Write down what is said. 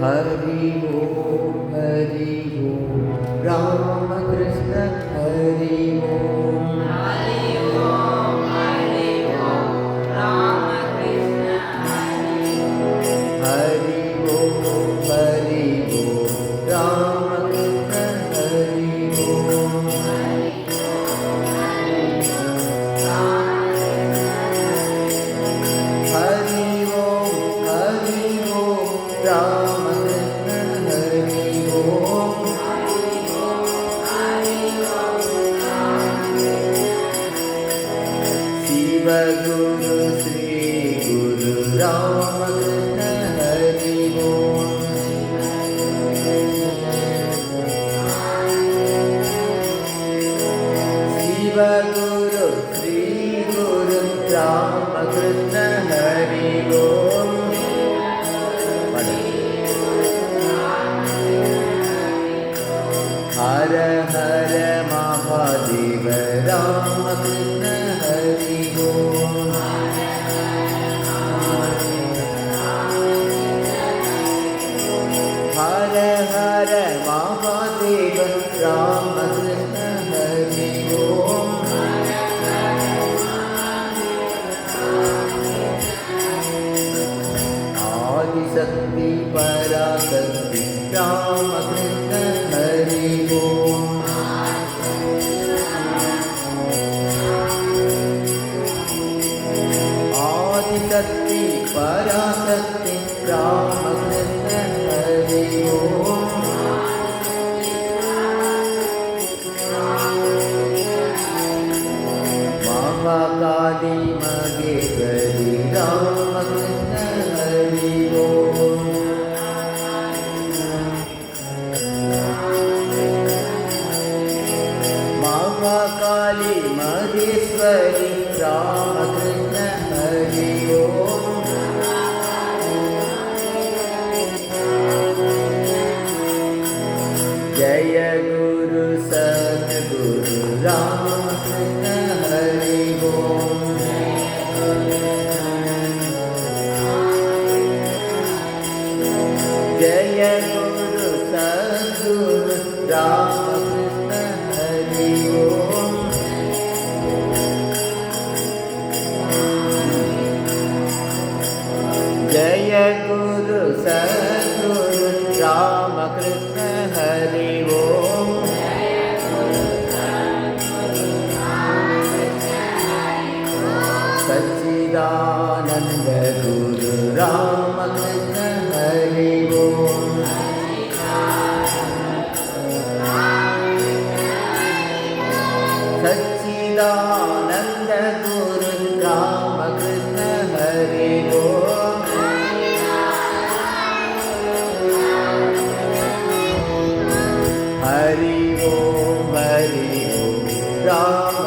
हरि ओम राम कृष्ण हरि ओम राम कृष्ण हरि ओम राम कृष्ण हरि ओम हरि ओम राम कृष्ण हरि ओम शिव गुरु श्री गुरु राम कृष्ण हरि ओम शिव गुरु श्री गुरु राम कृष्ण हरि ओम हर हर महादेव राम कृष्ण हरि ओम हर हर महादेव राम कृष्ण हरि ओम आदिशक्ति पराशक्ति राम कृष्ण हरि ओम आदिशक्ति पराशक्ति राम कृष्ण हरि ओम महाकाली महेश्वरी राम कृष्ण हरि ओम महाकाली महेश्वरी राम कृष्ण हरि ओम जय गुरु सद्गुरु राम कृष्ण हरि ओम जय गुरु सद्गुरु राम कृष्ण हरि ओम जय गुरु सद्गुरु राम कृष्ण हरि ओम सच्चिदानंद गुरु राम कृष्ण हरि ओम सच्चिदानंद गुरु राम कृष्ण हरि ओम हरि ओम राम